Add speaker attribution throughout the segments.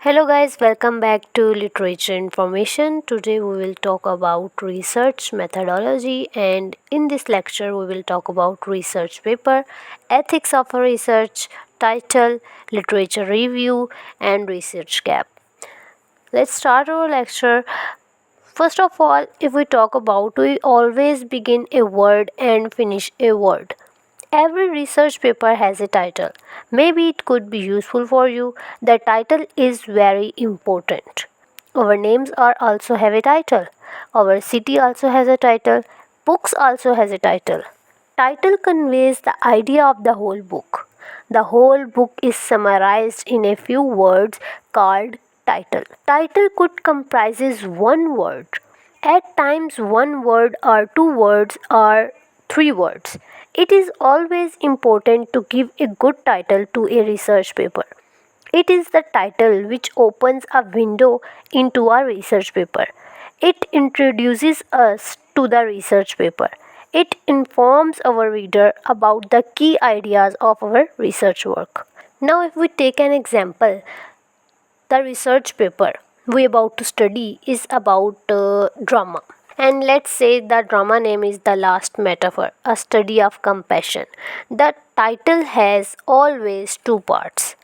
Speaker 1: Hello guys, welcome back to Literature Information. Today we will talk about research methodology, and in this lecture we will talk about research paper, ethics of a research, title, literature review and research gap. Let's start our lecture. First of all, if we talk about, we always begin a word and finish a word. Every research paper has a title. Maybe it could be useful for you. The title is very important. Our names are also have a title. Our city also has a title. Books also has a title. Title conveys the idea of the whole book. The whole book is summarized in a few words called title. Title could comprises one word. At times one word or two words or three words. It is always important to give a good title to a research paper. It is the title which opens a window into a research paper. It introduces us to the research paper. It informs our reader about the key ideas of our research work. Now, if we take an example, the research paper we about to study is about drama. And let's say the drama name is The Last Metaphor, a study of compassion. The title has always two parts.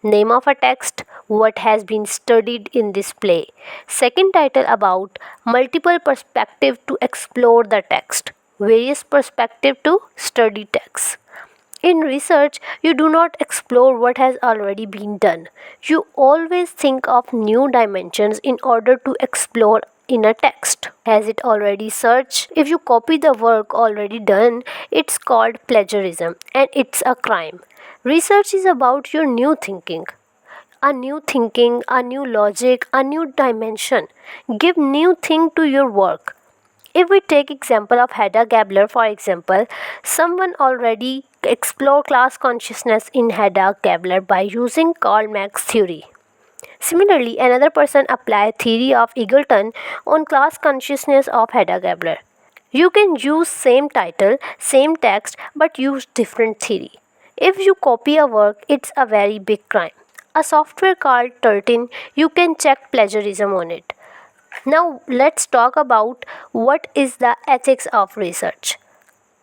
Speaker 1: Name of a text, what has been studied in this play. Second title about multiple perspective to explore the text. Various perspective to study text. In research, you do not explore what has already been done. You always think of new dimensions in order to explore in a text. Has it already searched? If you copy the work already done, it's called plagiarism and it's a crime. Research is about your new thinking. A new logic, a new dimension. Give new thing to your work. If we take example of Hedda Gabler, for example, someone already explored class consciousness in Hedda Gabler by using Karl Marx theory. Similarly, another person applied theory of Eagleton on class consciousness of Hedda Gabler. You can use same title, same text, but use different theory. If you copy a work, it's a very big crime. A software called 13, you can check plagiarism on it. Now let's talk about what is the ethics of research.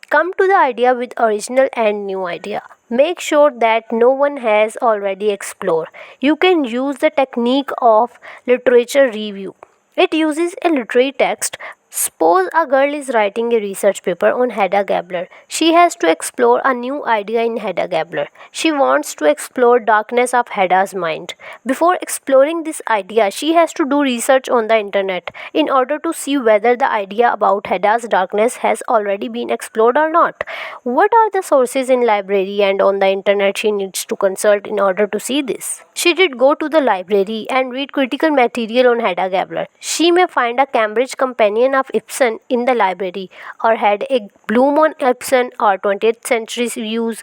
Speaker 1: Come to the idea with original and new idea. Make sure that no one has already explored. You can use the technique of literature review. It uses a literary text. Suppose a girl is writing a research paper on Hedda Gabler. She has to explore a new idea in Hedda Gabler. She wants to explore darkness of Hedda's mind. Before exploring this idea, she has to do research on the internet in order to see whether the idea about Hedda's darkness has already been explored or not. What are the sources in library and on the internet she needs to consult in order to see this? She did go to the library and read critical material on Hedda Gabler. She may find a Cambridge Companion of Ibsen in the library, or had a Bloom on Ibsen, or 20th Century Views,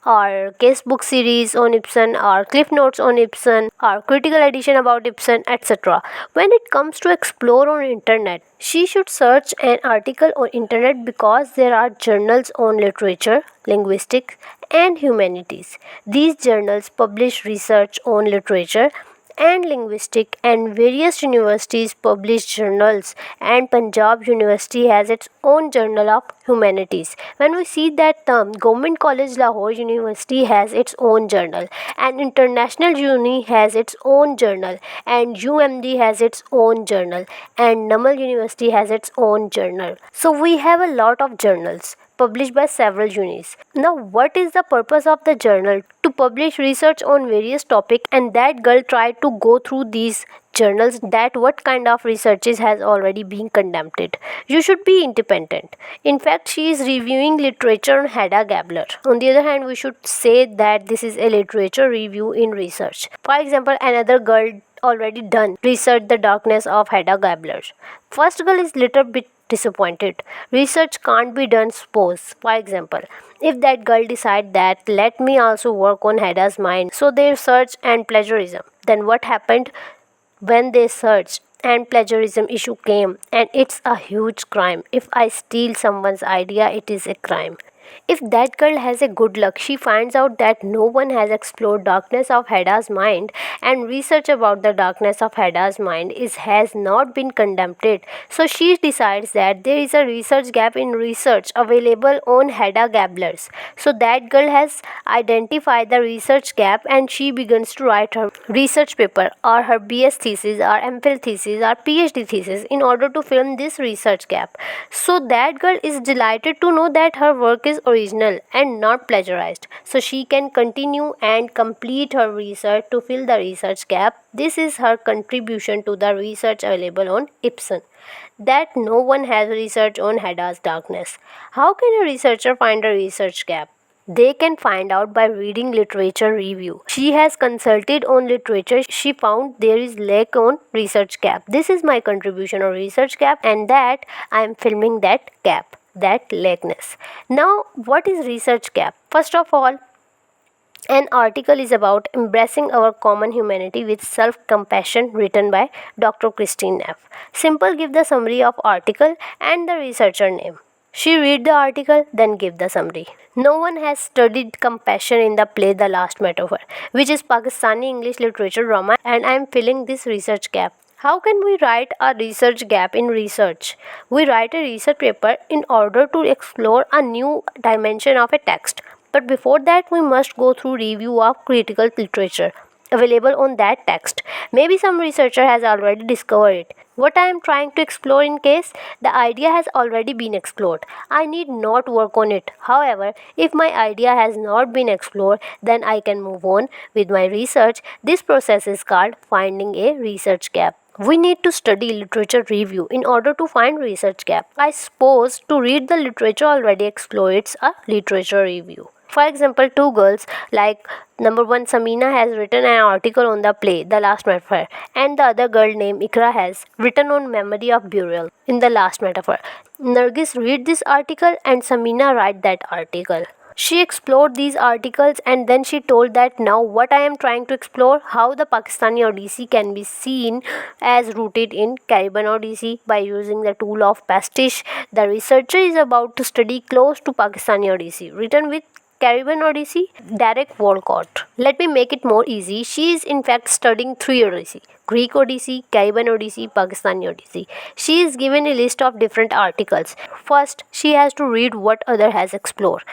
Speaker 1: or casebook series on Ibsen, or cliff notes on Ibsen, or critical edition about Ibsen, etc. When it comes to explore on internet, she should search an article on internet because there are journals on literature, linguistics, and humanities. These journals publish research on literature and linguistics, and various universities publish journals, and Punjab University has its own journal of humanities. When we see that term, Government College Lahore University has its own journal, and International Uni has its own journal, and UMD has its own journal, and Namal University has its own journal. So we have a lot of journals published by several unis. Now, what is the purpose of the journal? To publish research on various topics, and that girl tried to go through these journals that what kind of researches has already been conducted. You should be independent. In fact, she is reviewing literature on Hedda Gabler. On the other hand, we should say that this is a literature review in research. For example, another girl already done research the darkness of Hedda Gabler. First girl is little bit disappointed. Research can't be done, suppose. For example, if that girl decide that let me also work on Hedda's mind, so they search and plagiarism. Then what happened when they searched and plagiarism issue came, and it's a huge crime. If I steal someone's idea, it is a crime. If that girl has a good luck, she finds out that no one has explored darkness of Hedda's mind, and research about the darkness of Hedda's mind has not been conducted. So she decides that there is a research gap in research available on Hedda Gabler's. So that girl has identified the research gap, and she begins to write her research paper or her BS thesis or MPhil thesis or PhD thesis in order to fill this research gap. So that girl is delighted to know that her work is original and not plagiarized. So she can continue and complete her research to fill the research gap. This is her contribution to the research available on Ibsen. That no one has research on Hedda's darkness. How can a researcher find a research gap? They can find out by reading literature review. She has consulted on literature. She found there is lack on research gap. This is my contribution on research gap, and that I am filming that gap, that lackness. Now, what is research gap? First of all, an article is about embracing our common humanity with self-compassion, written by Dr. Christine Neff. Simple, give the summary of article and the researcher name. She read the article, then give the summary. No one has studied compassion in the play The Last Metaphor, which is Pakistani English literature drama, and I am filling this research gap. How can we write a research gap in research? We write a research paper in order to explore a new dimension of a text. But before that, we must go through review of critical literature available on that text. Maybe some researcher has already discovered it. What I am trying to explore in case the idea has already been explored. I need not work on it. However, if my idea has not been explored, then I can move on with my research. This process is called finding a research gap. We need to study literature review in order to find research gap. I suppose to read the literature already exploits a literature review. For example, two girls like number one Samina has written an article on the play The Last Metaphor, and the other girl named Ikra has written on memory of burial in The Last Metaphor. Nargis read this article and Samina write that article. She explored these articles, and then she told that now what I am trying to explore, how the Pakistani Odyssey can be seen as rooted in Caribbean Odyssey by using the tool of pastiche. The researcher is about to study close to Pakistani Odyssey written with Caribbean Odyssey, Derek Walcott. Let me make it more easy. She is in fact studying three Odyssey: Greek Odyssey, Caribbean Odyssey, Pakistani Odyssey. She is given a list of different articles. First, she has to read what other has explored.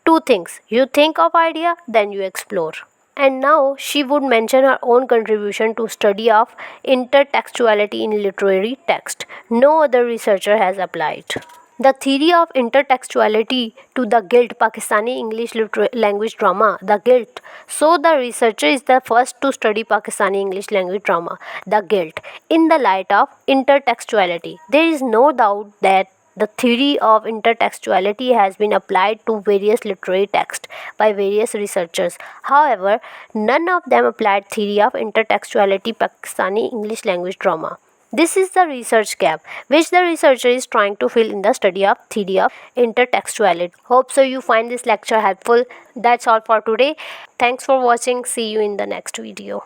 Speaker 1: Two things: you think of idea, then you explore. And now she would mention her own contribution to study of intertextuality in literary text. No other researcher has applied the theory of intertextuality to the Guild Pakistani English language drama, The Guild. So the researcher is the first to study Pakistani English language drama, The Guild, in the light of intertextuality. There is no doubt that the theory of intertextuality has been applied to various literary texts by various researchers. However, none of them applied theory of intertextuality Pakistani English language drama. This is the research gap which the researcher is trying to fill in the study of theory of intertextuality. Hope so you find this lecture helpful. That's all for today. Thanks for watching. See you in the next video.